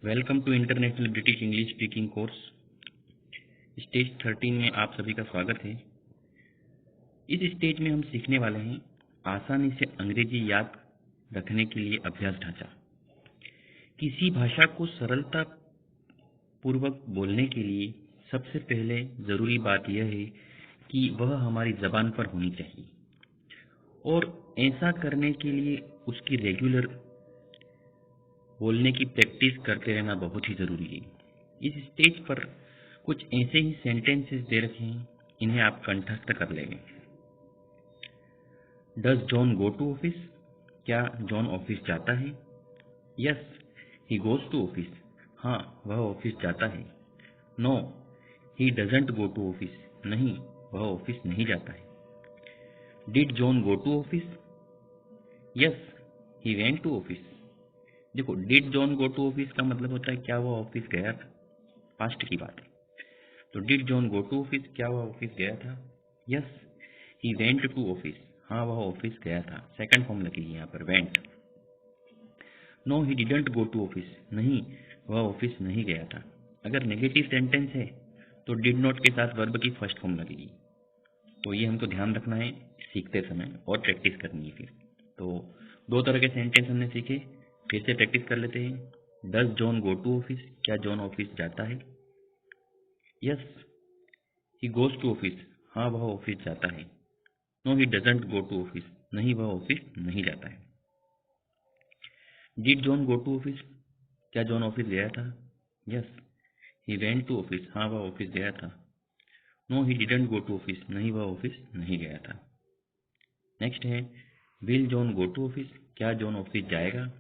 Welcome to international British English speaking course. Stage 13 में आप सभी का स्वागत है। इस स्टेज में हम सीखने वाले हैं आसानी से अंग्रेजी याद रखने के लिए अभ्यास ढांचा। किसी भाषा को सरलता पूर्वक बोलने के लिए सबसे पहले जरूरी बात यह है कि वह हमारी जबान पर होनी चाहिए और ऐसा करने के लिए उसकी रेगुलर बोलने की प्रैक्टिस करते रहना बहुत ही जरूरी है। इस स्टेज पर कुछ ऐसे ही सेंटेंसेस दे रखे हैं, इन्हें आप कंठस्थ कर लेंगे। Does John go to office? क्या जॉन ऑफिस जाता है? Yes he goes to office. हाँ, वह ऑफिस जाता है। No he doesn't go to office. नहीं, वह ऑफिस नहीं जाता है। Did John go to office? Yes he went to office. देखो, did John go to office का मतलब होता है क्या वह ऑफिस गया था, पास्ट की बात है। तो did John go to office, क्या वह ऑफिस गया था? Yes he went to office. हाँ, वह ऑफिस गया था। सेकंड फॉर्म लगेगी यहाँ पर, went. No he didn't go to office. नहीं, वह ऑफिस नहीं गया था। अगर नेगेटिव सेंटेंस है तो डिड नॉट के साथ वर्ब की फर्स्ट फॉर्म लगेगी। तो ये हमको ध्यान रखना है सीखते समय और प्रैक्टिस करनी है फिर। तो दो तरह के सेंटेंस हमने सीखे, फिर से प्रैक्टिस कर लेते हैं। Does John go to office? क्या जॉन ऑफिस जाता है? Yes he goes to office. हाँ, वह ऑफिस जाता है। No he doesn't go to office. नहीं, वह ऑफिस नहीं जाता है। Did John go to office? क्या जॉन ऑफिस गया था? Yes he went to office. हाँ, वह ऑफिस गया था। No he didn't go to office. नहीं, वह ऑफिस नहीं गया था। नेक्स्ट है, will John go to office? क्या जॉन ऑफिस जाएगा?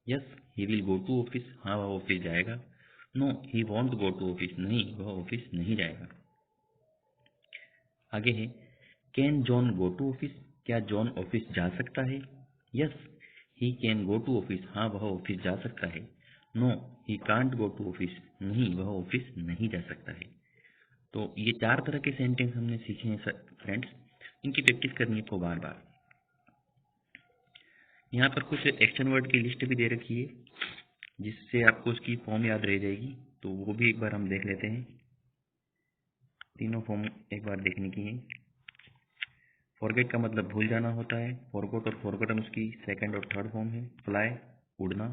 Yes he will go to office. हाँ, वह ऑफिस जाएगा। No he won't go to office. नहीं, वह ऑफिस नहीं जाएगा। आगे है, can John go to office? क्या जॉन ऑफिस जा सकता है? Yes he can go to office. हाँ, वह ऑफिस जा सकता है। No he can't go to office. नहीं, वह ऑफिस नहीं जा सकता है। तो ये चार तरह के सेंटेंस हमने सीखे हैं फ्रेंड्स, इनकी प्रैक्टिस करनी है आपको बार बार। यहाँ पर कुछ एक्शन वर्ड की लिस्ट भी दे रखी है जिससे आपको उसकी फॉर्म याद रह जाएगी, तो वो भी एक बार हम देख लेते हैं। तीनों फॉर्म एक बार देखने की है। फॉरगेट का मतलब भूल जाना होता है। फॉरगॉट और फॉरगॉटन उसकी सेकंड और थर्ड फॉर्म है। फ्लाई उड़ना,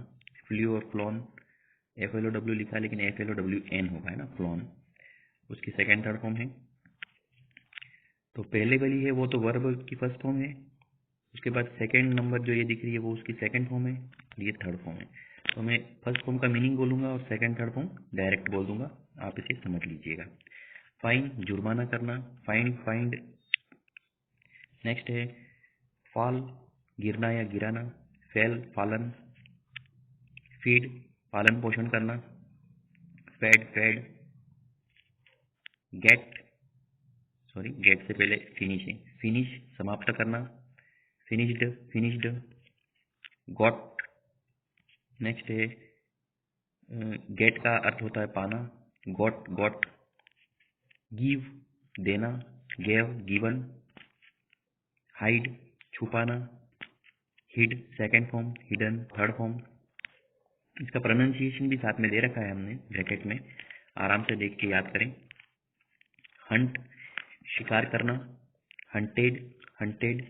फ्ल्यू और फ्लॉन, FLOW लिखा है लेकिन FLOWN होगा, है ना, फ्लॉन, उसकी सेकंड थर्ड फॉर्म है। तो पहले वाली है वो तो वर्ब की फर्स्ट फॉर्म है, उसके बाद सेकंड नंबर जो ये दिख रही है वो उसकी सेकंड फॉर्म है, ये थर्ड फॉर्म है। तो मैं फर्स्ट फॉर्म का मीनिंग बोलूंगा और सेकंड थर्ड फॉर्म डायरेक्ट बोल दूंगा, आप इसे समझ लीजिएगा। फाइन जुर्माना करना, फाइन फाइंड। नेक्स्ट है फॉल गिरना या गिराना, फेल फालन। फीड पालन पोषण करना, fed fed. Get, sorry get से पहले फिनिश है, फिनिश समाप्त करना, फिनिश्ड फिनिश्ड। गॉट, नेक्स्ट है गेट का अर्थ होता है पाना, गॉट गॉट। गिव देना, गेव गिवन। हाइड छुपाना, hid second form, hidden third form. इसका प्रोनाउंसिएशन भी साथ में दे रखा है हमने ब्रैकेट में, आराम से देख के याद करें। हंट शिकार करना, हंटेड हंटेड।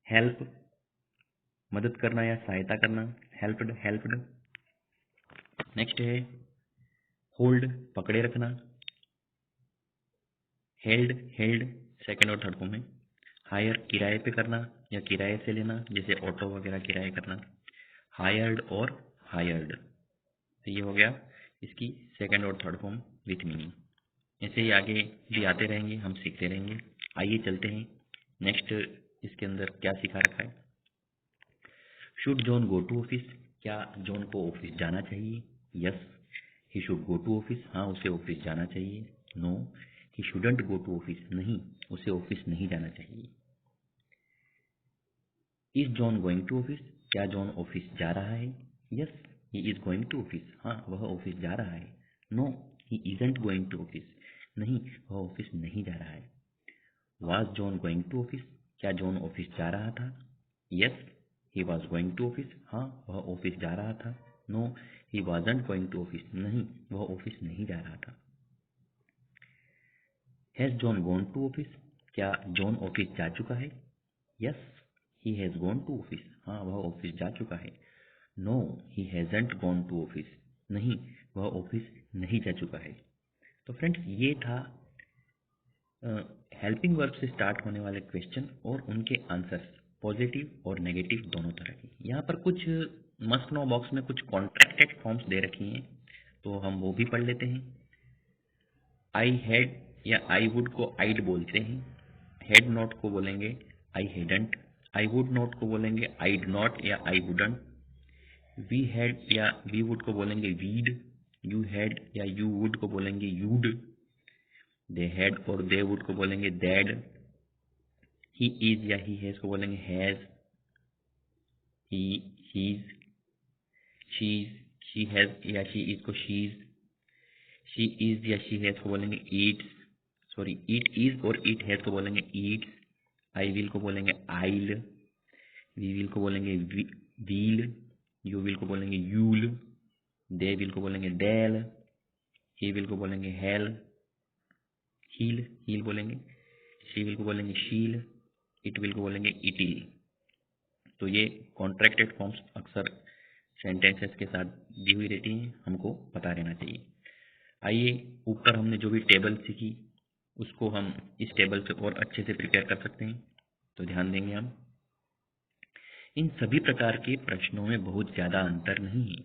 हेल्प मदद करना या सहायता करना, हेल्प्ड हेल्प्ड। नेक्स्ट है होल्ड पकड़े रखना, हेल्ड हेल्ड सेकंड और थर्ड फॉर्म है। हायर किराए पे करना या किराए से लेना, जैसे ऑटो वगैरह किराए करना, हायर्ड और हायर्ड। तो ये हो गया इसकी सेकंड और थर्ड फॉर्म विथ मीनिंग। ऐसे ही आगे भी आते रहेंगे, हम सीखते रहेंगे। आइए चलते हैं नेक्स्ट, इसके अंदर क्या सिखा रखा है। Should John go to office? क्या जॉन को ऑफिस जाना चाहिए? Yes he should go to office. हाँ, उसे ऑफिस जाना चाहिए। No he shouldn't go to office. नहीं, उसे ऑफिस नहीं जाना चाहिए। Is John going to office? क्या जॉन ऑफिस जा रहा है? Yes he is going to office. हाँ, वह ऑफिस जा रहा है। No he isn't going to office. नहीं, वह ऑफिस नहीं जा रहा है। Was John going to office? क्या जॉन ऑफिस जा रहा था? Yes he was going to office. हाँ, वह ऑफिस जा रहा था। No he wasn't going to office, नहीं वह ऑफिस नहीं जा रहा था। Has John gone to office, क्या जॉन ऑफिस जा चुका है? Yes he has gone to office, हाँ वह ऑफिस जा चुका है। No he hasn't gone to office, नहीं वह ऑफिस नहीं जा चुका है। तो फ्रेंड्स ये था हेल्पिंग वर्ब से स्टार्ट होने वाले क्वेश्चन और उनके आंसर्स, पॉजिटिव और नेगेटिव दोनों तरह के। यहाँ पर कुछ मस्ट नो बॉक्स में कुछ कॉन्ट्रैक्टेड फॉर्म्स दे रखी हैं, तो हम वो भी पढ़ लेते हैं। आई हैड या आई वुड को आइड बोलते हैं, हैड नॉट को बोलेंगे I hadn't, I would not को बोलेंगे आईड नॉट या आई वुडंट, वी हैड या वी वुड को बोलेंगे वीड, यू हैड या यू वुड को बोलेंगे यूड, दे हैड और दे वुड को बोलेंगे दैड, ही इज या ही हैज को बोलेंगे has, he he's, she has या शी इज को शीज, शी इज या शी हैज को बोलेंगे ईट्स, सॉरी ईट इज और ईट हैज को बोलेंगे ईट्स, आई विल को बोलेंगे आइल, वी विल को बोलेंगे वील, यू विल को बोलेंगे यूल, दे विल को बोलेंगे डेल, ही विल को बोलेंगे हेल, हील हील बोलेंगे, शी विल को बोलेंगे शील, इट विल को बोलेंगे इटिल। तो ये कॉन्ट्रैक्टेड फॉर्म्स अक्सर सेंटेंसेस के साथ दी हुई रहती हैं, हमको पता रहना चाहिए। आइए ऊपर हमने जो भी टेबल सीखी उसको हम इस टेबल से और अच्छे से प्रिपेयर कर सकते हैं, तो ध्यान देंगे हम। इन सभी प्रकार के प्रश्नों में बहुत ज़्यादा अंतर नहीं है,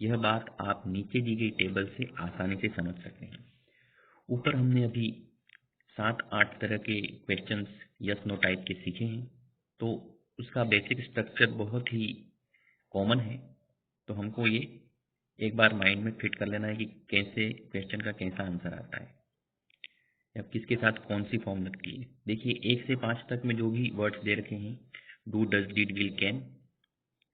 यह बात आप नीचे दी गई टेबल से आसानी से समझ सकते हैं। ऊपर हमने अभी 7-8 तरह के क्वेश्चंस यस नो टाइप के सीखे हैं, तो उसका बेसिक स्ट्रक्चर बहुत ही कॉमन है, तो हमको ये एक बार माइंड में फिट कर लेना है कि कैसे क्वेश्चन का कैसा आंसर आता है या किसके साथ कौन सी फॉर्म लगती है। देखिए 1 से 5 तक में जो भी वर्ड्स दे रखे हैं, do does did will can,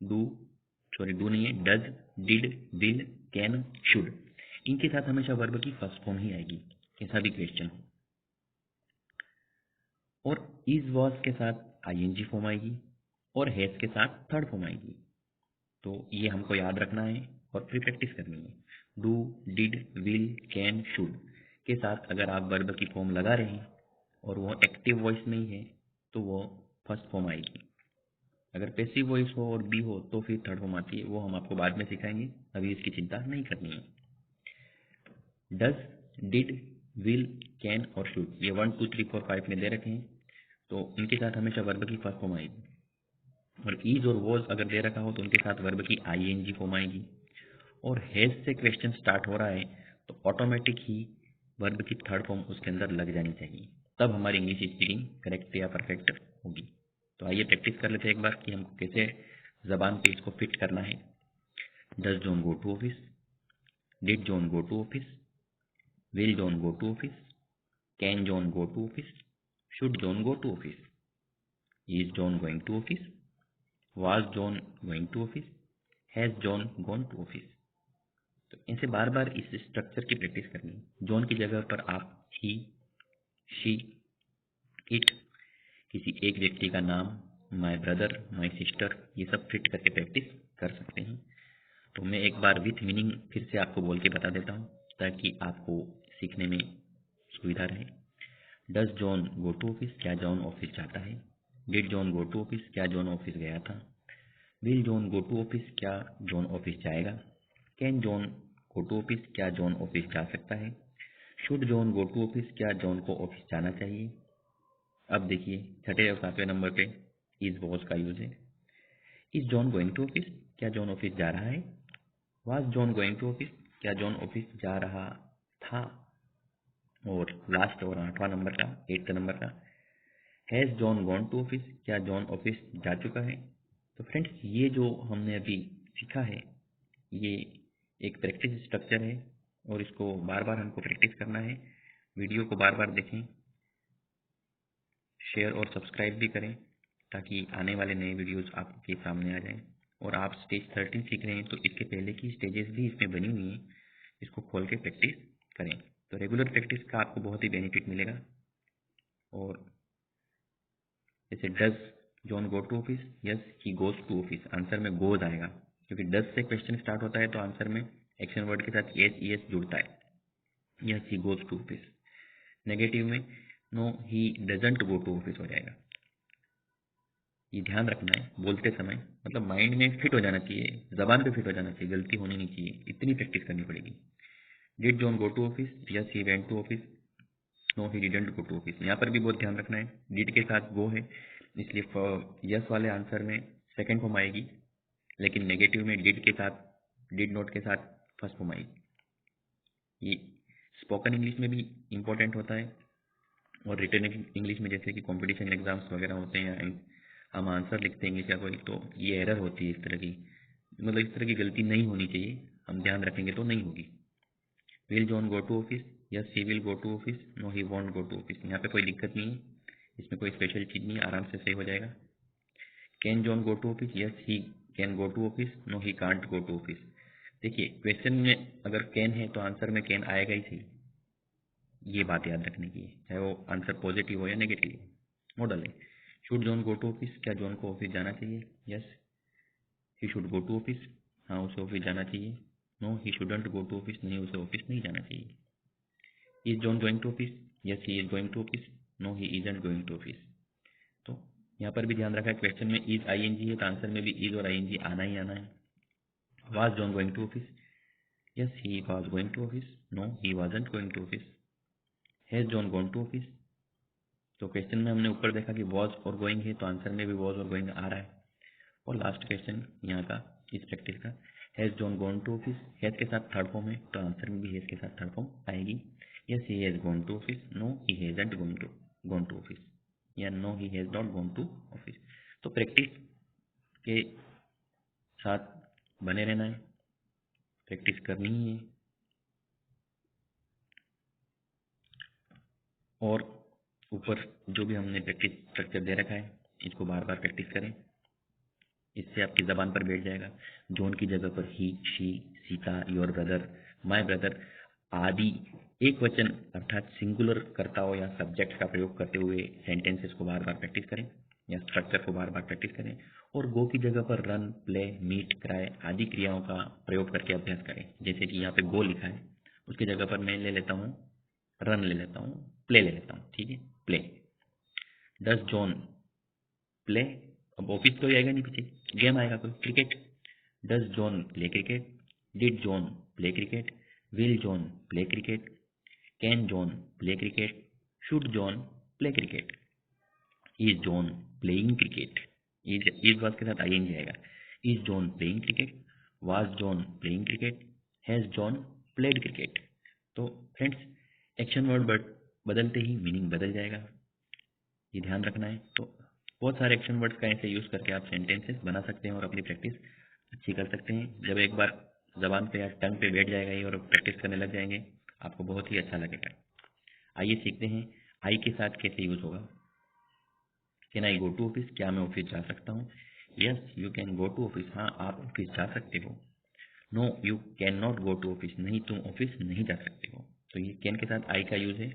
do नहीं है, does did will can should, इनके साथ हमेशा वर्ब की फर्स्ट फॉर्म ही आएगी कैसा भी क्वेश्चन हो, और इज वॉज के साथ आईएनजी फॉर्म आएगी और हैज के साथ थर्ड फॉर्म आएगी। तो ये हमको याद रखना है और फिर प्रैक्टिस करनी है। Do did will can should के साथ अगर आप वर्ब की फॉर्म लगा रहे हैं और वो एक्टिव वॉइस में ही है तो वो फर्स्ट फॉर्म आएगी, अगर पैसिव वॉइस हो और बी हो तो फिर थर्ड फॉर्म आती है, वो हम आपको बाद में सिखाएंगे, अभी इसकी चिंता नहीं करनी है। डज डिड विल कैन और शुड ये 1 2 3 4 5 में दे रखे हैं, तो इनके साथ हमेशा वर्ब की फर्स्ट फॉर्म आएगी, और इज और वॉज अगर दे रखा हो तो उनके साथ वर्ब की आईएनजी फॉर्म आएगी, और हैज से क्वेश्चन स्टार्ट हो रहा है तो ऑटोमेटिक ही वर्ब की थर्ड फॉर्म उसके अंदर लग जानी चाहिए, तब हमारी इंग्लिश स्पीकिंग करेक्ट या परफेक्ट होगी। तो आइए प्रैक्टिस कर लेते हैं एक बार कि हमको कैसे जबान पे इसको फिट करना है। Does John go to office, did John go to office, will John go to office, can John go to office, should John go to office, is John going to office, was John going to office, has John gone to office. तो इनसे बार बार इस structure की practice करनी है। John की जगह पर आप ही, शी, इट, किसी एक व्यक्ति का नाम, माय ब्रदर, माय सिस्टर, ये सब फिट करके प्रैक्टिस कर सकते हैं। तो मैं एक बार विथ मीनिंग फिर से आपको बोल के बता देता हूँ ताकि आपको सीखने में सुविधा रहे। Does John go to office, क्या जॉन ऑफिस जाता है? Did John go to office, क्या जॉन ऑफिस गया था? Will John go to office, क्या जॉन ऑफिस जाएगा? Can John go to office, क्या जॉन ऑफिस जा सकता है? Should John go to office, क्या जॉन को ऑफिस जाना चाहिए? अब देखिए 6 और 7वें नंबर पे इज वॉज का यूज है। Is John going to office, क्या जॉन ऑफिस जा रहा है? Was John going to office, क्या जॉन ऑफिस जा रहा था? और लास्ट और 8वां नंबर का, 8th नंबर का, has John gone to office, क्या जॉन ऑफिस जा चुका है? तो फ्रेंड्स ये जो हमने अभी सीखा है ये एक प्रैक्टिस स्ट्रक्चर है और इसको बार बार हमको प्रैक्टिस करना है। वीडियो को बार बार देखें, शेयर और सब्सक्राइब भी करें ताकि आने वाले नए वीडियोस आपके सामने आ जाएं। और आप स्टेज 13 सीख रहे हैं तो इसके पहले की स्टेजेस भी इसमें बनी हुई हैं, इसको खोल के प्रैक्टिस करें, तो रेगुलर प्रैक्टिस का आपको बहुत ही बेनिफिट मिलेगा। और जैसे does John go to office, yes he goes to office, answer में गोज आएगा, क्योंकि डज से क्वेश्चन स्टार्ट होता है तो आंसर में एक्शन वर्ड के साथ एस ई एस जुड़ता है। Yes he goes to office. Negative में no he doesn't go to office हो जाएगा। ये ध्यान रखना है बोलते समय, मतलब माइंड में फिट हो जाना चाहिए, जबान पे फिट हो जाना चाहिए, गलती होनी नहीं चाहिए, इतनी प्रैक्टिस करनी पड़ेगी। Did John go to office? Yes he went to office. No he didn't go to office. यहाँ पर भी बहुत ध्यान रखना है, डिड के साथ गो है इसलिए यस वाले आंसर में सेकंड फॉर्म आएगी, लेकिन नेगेटिव में डिड के साथ, डिड नॉट के साथ फर्स्ट फॉर्म आएगी। ये स्पोकन इंग्लिश में भी इम्पोर्टेंट होता है और रिटन इंग्लिश में, जैसे कि कंपटीशन एग्जाम्स वगैरह होते हैं या हम आंसर लिखते हैं इंग्लिश का कोई, तो ये एरर होती है इस तरह की, मतलब इस तरह की गलती नहीं होनी चाहिए, हम ध्यान रखेंगे तो नहीं होगी। Will John go to office? Yes he will go to office. No he won't go to office. यहाँ पे कोई दिक्कत नहीं है, इसमें कोई स्पेशल चीज़ नहीं है, आराम से सही हो जाएगा। Can John go to office? Yes he can go to office. No he can't go to office. देखिए क्वेश्चन में अगर कैन है तो आंसर में कैन आएगा ही सही, ये बात याद रखने की है, चाहे वो आंसर पॉजिटिव हो या नेगेटिव। मॉडल है। Should John go to office? क्या जॉन को ऑफिस जाना चाहिए? Yes he should go to office. हाँ उसे ऑफिस जाना चाहिए। No he shouldn't go to office. नहीं उसे ऑफिस नहीं जाना चाहिए। Is John going to office? Yes he is going to office. No he isn't going to office. तो यहाँ पर भी ध्यान रखा है, क्वेश्चन में इज आईएनजी है तो आंसर में भी इज और आईएनजी आना ही आना है। Was John going to office? Yes he was going to office. No he wasn't going to office. Has John gone to office? तो क्वेश्चन में हमने ऊपर देखा कि वॉज और गोइंग है तो आंसर में भी वॉज और गोइंग आ रहा है। और लास्ट क्वेश्चन यहाँ का इस प्रैक्टिस का, has John gone to office? Has के साथ थर्ड फॉर्म है तो आंसर में भी हैज के साथ थर्ड फॉर्म आएगी। Yes he has gone to office. No he hasn't gone to office, या no he has not gone to office. तो प्रैक्टिस के साथ बने रहना है, प्रैक्टिस करनी ही है। और ऊपर जो भी हमने प्रैक्टिस स्ट्रक्चर दे रखा है इसको बार बार प्रैक्टिस करें, इससे आपकी जबान पर बैठ जाएगा। जॉन की जगह पर he, she, Sita, your brother, my brother आदि एक वचन अर्थात सिंगुलर कर्ताओं या सब्जेक्ट का प्रयोग करते हुए सेंटेंसेस को बार बार प्रैक्टिस करें या स्ट्रक्चर को बार बार प्रैक्टिस करें। और गो की जगह पर रन, प्ले, मीट, क्राई आदि क्रियाओं का प्रयोग करके अभ्यास करें। जैसे कि यहाँ पे गो लिखा है, उसकी जगह पर मैं ले लेता हूँ रन, ले लेता हूँ प्ले, ले लेता हूँ, ठीक है, प्ले। डस जॉन प्ले? अब ऑफिस तो आएगा नहीं, पीछे गेम आएगा कोई, cricket. Does John play cricket? Did John play cricket? Will John play cricket? Can John play cricket? Should John play cricket? Is John playing cricket? Is was के साथ ING आएगा। Is John playing cricket? Was John playing cricket? Has John played cricket? तो friends, action word बदलते ही meaning बदल जाएगा, ये ध्यान रखना है। तो बहुत सारे एक्शन वर्ड्स का ऐसे यूज करके आप सेंटेंसेस बना सकते हैं और अपनी प्रैक्टिस अच्छी कर सकते हैं। जब एक बार जबान पे या टंग पे बैठ जाएगा ये और प्रैक्टिस करने लग जाएंगे, आपको बहुत ही अच्छा लगेगा। आइए सीखते हैं आई के साथ कैसे यूज होगा। Can I go to office? क्या मैं ऑफिस जा सकता हूँ? Yes you can go to office. हाँ आप ऑफिस जा सकते हो। No you can not go to office? नहीं तुम ऑफिस नहीं जा सकते हो। तो ये कैन के साथ आई का यूज है,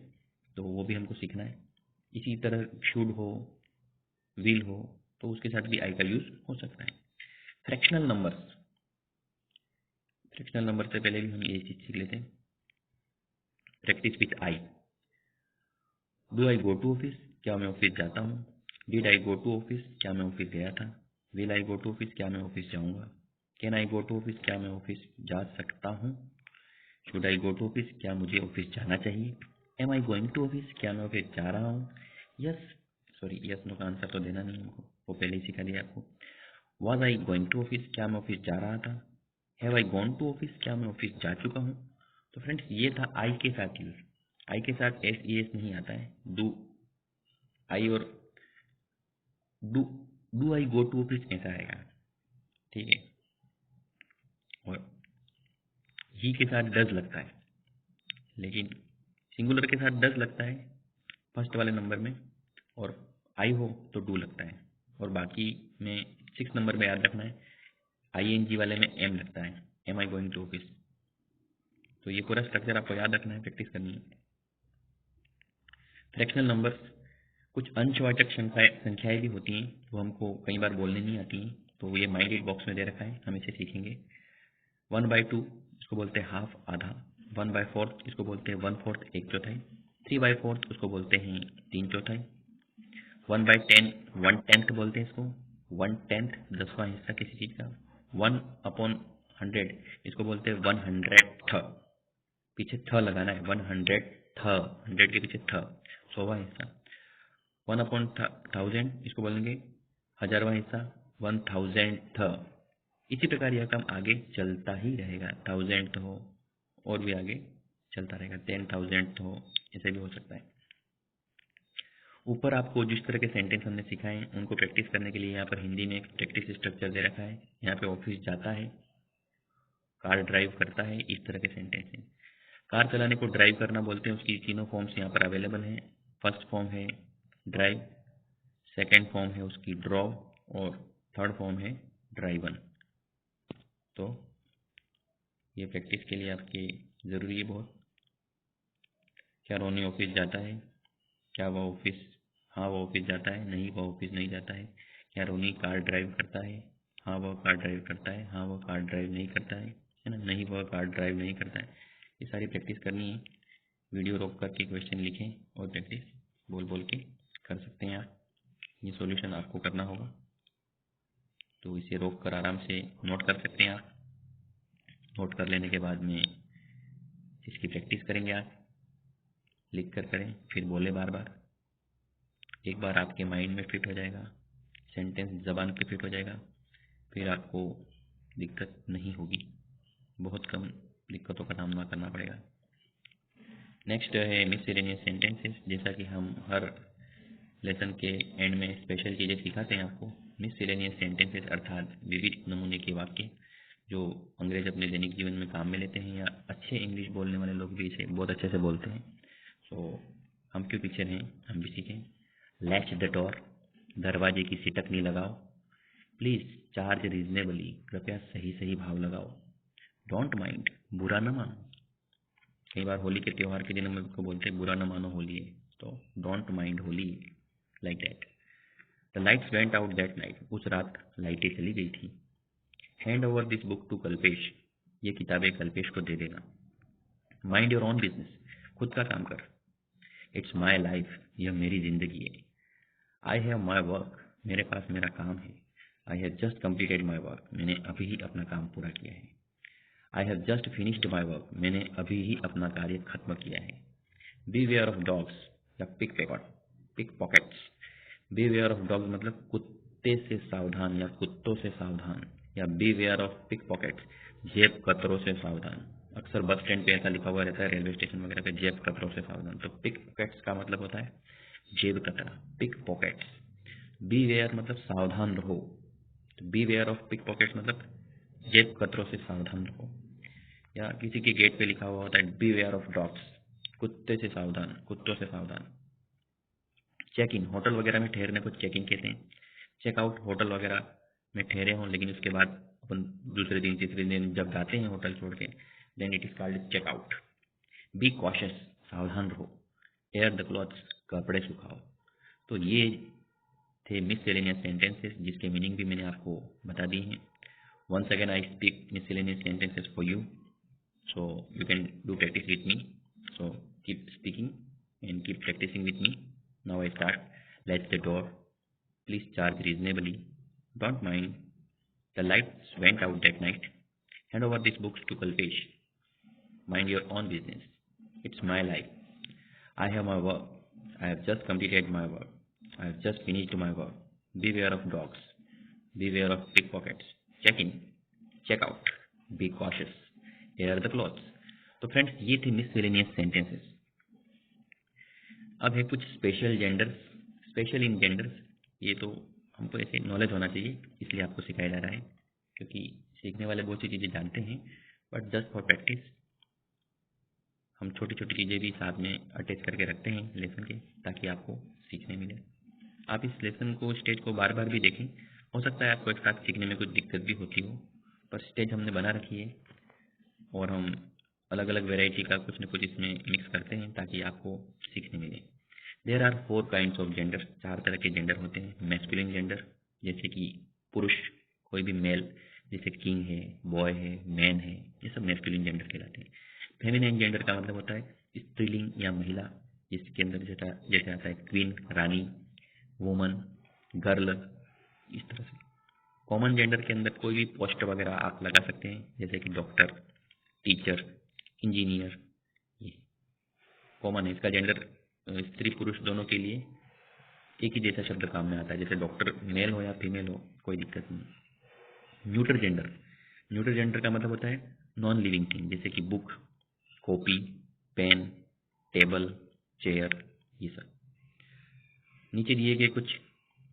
तो वो भी हमको सीखना है। इसी तरह शुड हो, विल हो, तो उसके साथ भी आई का यूज हो सकता है। फ्रैक्शनल नंबर्स, फ्रैक्शनल नंबर से पहले भी हम ये चीज सीख लेते हैं। Practice with I. Do I go to office? क्या मैं ऑफिस जाता हूँ? Did I go to office? क्या मैं ऑफिस गया था? Will I go to office? क्या मैं ऑफिस जाऊंगा? Can I go to office? क्या मैं ऑफिस जा सकता हूँ? Should I go to office? क्या मुझे ऑफिस जाना चाहिए? Am I going to office? क्या मैं ऑफिस जा रहा हूँ? यस, सॉरी यस नो का आंसर तो देना नहीं हमको, वो पहले ही सिखा दिया आपको। Was I going to office? क्या मैं ऑफिस जा रहा था? Have I gone to office? क्या मैं ऑफिस जा चुका हूँ? तो फ्रेंड्स ये था आई के साथ यूज। आई के साथ एस ई एस नहीं आता है। डू आई और do do I go to office कैसा आएगा, ठीक है। और ही के साथ डज लगता है, लेकिन सिंगुलर के साथ डज लगता है फर्स्ट वाले नंबर में, और आई हो तो डू लगता है। और बाकी में 6 नंबर में याद रखना है, आई एन जी वाले में एम लगता है, am I going to office. तो ये पूरा स्ट्रक्चर आपको याद रखना है, प्रैक्टिस करनी है। फ्रैक्शनल नंबर्स, कुछ अंशवाचक संख्याएं भी होती हैं वो हमको कई बार बोलने नहीं आती हैं, तो ये माइंड इट बॉक्स में दे रखा है, हम इसे सीखेंगे। 1/2 इसको बोलते हैं हाफ, आधा। 1/4 इसको बोलते हैं 1/4, 1/4। 3/4 उसको बोलते हैं 3/4। 1/10 1/10 बोलते हैं इसको, 1/10 10वां हिस्सा किसी चीज का। 1/100 इसको बोलते हैं 100th, पीछे थ लगाना है, 100th, 100 के पीछे थ, 100वां हिस्सा। 1/1000 इसको बोलेंगे 1000वां हिस्सा, 1000th। इसी प्रकार यह काम आगे चलता ही रहेगा, 1000th हो और भी आगे चलता रहेगा, 10,000th हो, ऐसे भी हो सकता है। ऊपर आपको जिस तरह के सेंटेंस हमने सिखाए उनको प्रैक्टिस करने के लिए यहाँ पर हिंदी में एक प्रैक्टिस स्ट्रक्चर दे रखा है। यहाँ पे ऑफिस जाता है, कार ड्राइव करता है, इस तरह के सेंटेंस हैं। कार चलाने को ड्राइव करना बोलते हैं, उसकी तीनों फॉर्म्स यहाँ पर अवेलेबल हैं। फर्स्ट फॉर्म है ड्राइव, सेकेंड फॉर्म है उसकी ड्रॉव, और थर्ड फॉर्म है ड्राइवन। तो ये प्रैक्टिस के लिए आपके ज़रूरी है बहुत। क्या रोनी ऑफिस जाता है? क्या वह ऑफिस, हाँ वह ऑफिस जाता है, नहीं वह ऑफिस नहीं जाता है। क्या रोनी कार ड्राइव करता है? हाँ वह कार ड्राइव करता है, हाँ वह कार ड्राइव नहीं करता है ना, नहीं वह कार ड्राइव नहीं करता है। ये सारी प्रैक्टिस करनी है। वीडियो रोक करके क्वेश्चन लिखें और प्रैक्टिस बोल बोल के कर सकते हैं आप। ये सॉल्यूशन आपको करना होगा, तो इसे रोक कर आराम से नोट कर सकते हैं आप। नोट कर लेने के बाद में इसकी प्रैक्टिस करेंगे आप, लिख कर करें, फिर बोले बार बार। एक बार आपके माइंड में फिट हो जाएगा, सेंटेंस जबान पे फिट हो जाएगा, फिर आपको दिक्कत नहीं होगी, बहुत कम दिक्कतों का सामना करना पड़ेगा। नेक्स्ट है मिससेलेनियस सेंटेंसेस। जैसा कि हम हर लेसन के एंड में स्पेशल चीज़ें सिखाते हैं आपको। मिससेलेनियस सेंटेंसेस अर्थात विविध नमूने के वाक्य जो अंग्रेज अपने दैनिक जीवन में काम में लेते हैं, या अच्छे इंग्लिश बोलने वाले लोग भी इसे बहुत अच्छे से बोलते हैं। सो हम क्यों पीछे रहें, हम भी सीखें। लैच द डोर, दरवाजे की सिटकनी लगाओ। प्लीज चार्ज रीजनेबली, कृपया सही सही भाव लगाओ। डोंट माइंड, बुरा न मानो। कई बार होली के त्यौहार के दिन हम उसको बोलते हैं बुरा न मानो होली है, तो don't mind Holi, like that. The lights went out that night, उस रात लाइटें चली गई थी। Hand over this book to Kalpesh, ये किताबें कल्पेश को दे देना। माइंड योर ओन बिजनेस, खुद का काम कर। इट्स माई लाइफ, यह मेरी जिंदगी है। आई हैव माई वर्क, मेरे पास मेरा काम है। I have just completed my work, मैंने अभी ही अपना काम पूरा किया है। I have just finished my work, मैंने अभी ही अपना कार्य खत्म किया है। बी वेयर ऑफ डॉग्स, या pickpockets. Beware of dogs मतलब कुत्ते से सावधान या कुत्तों से सावधान, या beware of pickpockets, जेब कतरों से सावधान। अक्सर बस स्टैंड पे ऐसा लिखा हुआ रहता है, रेलवे स्टेशन वगैरह पे, जेब कतरों से सावधान। तो पिक पॉकेट्स का मतलब होता है जेब कतरा, पिक पॉकेट्स। बी वेयर मतलब सावधान रहो, तो beware of pickpockets मतलब जेब कतरों से सावधान रहो। या किसी के गेट पे लिखा हुआ होता है बी वेयर ऑफ डॉग्स, कुत्ते से सावधान, कुत्तों से सावधान। चेक इन, होटल वगैरह में ठहरने को चेक इन कहते हैं। चेकआउट, होटल वगैरह में ठहरे हों लेकिन उसके बाद अपन दूसरे दिन तीसरे दिन जब जाते हैं होटल छोड़ के, then it is called checkout. Be cautious, सावधान रहो। एयर द क्लॉथ्स, कपड़े सुखाओ। तो ये थे मिससेलेनियस सेंटेंसेस, जिसके मीनिंग भी मैंने आपको बता दी हैं। Once again I speak miscellaneous sentences for you, so you can do practice with me. So keep speaking and keep practicing with me. Now I start. Latch the door, please charge reasonably. Don't mind, the lights went out that night. Hand over these books to Kalpesh. Mind your own business, it's my life. I have my work, I have just completed my work, I have just finished my work. Beware of dogs, beware of pickpockets. Check in, check out, be cautious, air the clothes. तो friends ये थे मिससेलेनियस sentences. अब है कुछ special genders, special in genders. ये तो हमको ऐसे नॉलेज होना चाहिए, इसलिए आपको सिखाया जा रहा है, क्योंकि सीखने वाले बहुत सी चीज़ें जानते हैं, बट जस्ट फॉर प्रैक्टिस हम छोटी छोटी चीज़ें भी साथ में अटैच करके रखते हैं लेसन के, ताकि आपको सीखने मिले। आप इस लेसन को, स्टेज को बार बार भी देखें। हो सकता है आपको एक साथ सीखने में कुछ दिक्कत भी होती हो, पर स्टेज हमने बना रखी है और हम अलग अलग वैरायटी का कुछ न कुछ इसमें मिक्स करते हैं ताकि आपको सीखने मिले। There are 4 kinds of gender, 4 तरह के जेंडर होते हैं। मैस्कुलिन जेंडर, जैसे कि पुरुष कोई भी मेल जैसे किंग है, बॉय है, मैन है, ये सब मैस्कुलिन जेंडर कहलाते हैं। फेमिनाइन जेंडर का मतलब होता है स्त्रीलिंग या महिला, इसके अंदर जैसे आता है क्वीन, रानी, वुमन, गर्ल, इस तरह से। कॉमन जेंडर के अंदर कोई भी पोस्ट वगैरह आप लगा सकते हैं, जैसे कि डॉक्टर, टीचर, इंजीनियर, ये कॉमन है। इसका जेंडर स्त्री पुरुष दोनों के लिए एक ही जैसा शब्द काम में आता है, जैसे डॉक्टर मेल हो या फीमेल हो, कोई दिक्कत नहीं। न्यूटर जेंडर, न्यूटर जेंडर का मतलब होता है नॉन लिविंग थिंग, जैसे कि book, copy, pen, table, chair, ये सब। नीचे दिए गए कुछ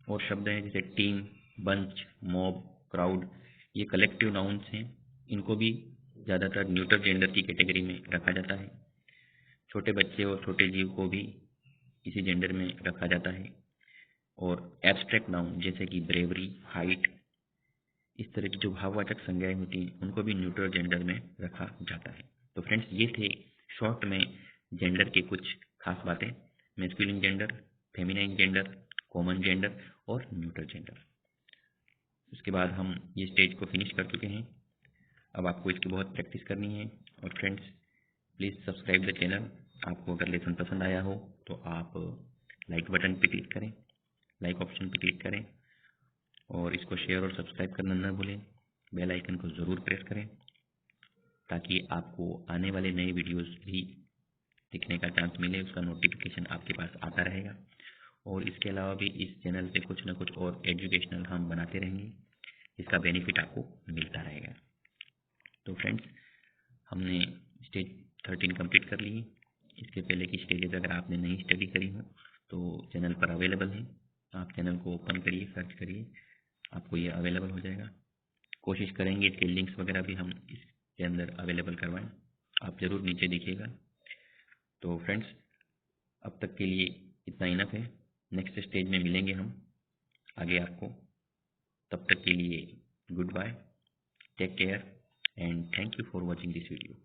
और शब्द हैं, जैसे टीम, बंच, मॉब, क्राउड, ये कलेक्टिव नाउन्स हैं। इनको भी ज़्यादातर न्यूटर जेंडर की कैटेगरी में रखा जाता है। छोटे बच्चे और छोटे जीव को भी इसी जेंडर में रखा जाता है। और एब्स्ट्रैक्ट नाउन जैसे कि ब्रेवरी, हाइट, इस तरह की जो भाववाचक संज्ञाएं होती हैं उनको भी न्यूट्रल जेंडर में रखा जाता है। तो फ्रेंड्स, ये थे शॉर्ट में जेंडर के कुछ खास बातें, masculine gender, feminine gender, common gender और न्यूट्रल जेंडर। उसके बाद हम ये स्टेज को फिनिश कर चुके हैं। अब आपको इसकी बहुत प्रैक्टिस करनी है। और friends, please subscribe the channel. आपको अगर लेसन पसंद आया हो तो आप लाइक बटन पे क्लिक करें, लाइक ऑप्शन पे क्लिक करें, और इसको शेयर और सब्सक्राइब करना न भूलें। बेल आइकन को ज़रूर प्रेस करें ताकि आपको आने वाले नए वीडियोस भी दिखने का चांस मिले, उसका नोटिफिकेशन आपके पास आता रहेगा। और इसके अलावा भी इस चैनल से कुछ ना कुछ और एजुकेशनल हम बनाते रहेंगे, इसका बेनिफिट आपको मिलता रहेगा। तो फ्रेंड्स, हमने स्टेज 13 कंप्लीट कर ली है। इसके पहले की स्टेजेस अगर आपने नहीं स्टडी करी हो तो चैनल पर अवेलेबल है। आप चैनल को ओपन करिए, सर्च करिए, आपको ये अवेलेबल हो जाएगा। कोशिश करेंगे इसके लिंक्स वगैरह भी हम इसके अंदर अवेलेबल करवाएं। आप ज़रूर नीचे देखिएगा। तो फ्रेंड्स, अब तक के लिए इतना इनफ है। नेक्स्ट स्टेज में मिलेंगे हम आगे आपको। तब तक के लिए goodbye, take care, and thank you for watching this video.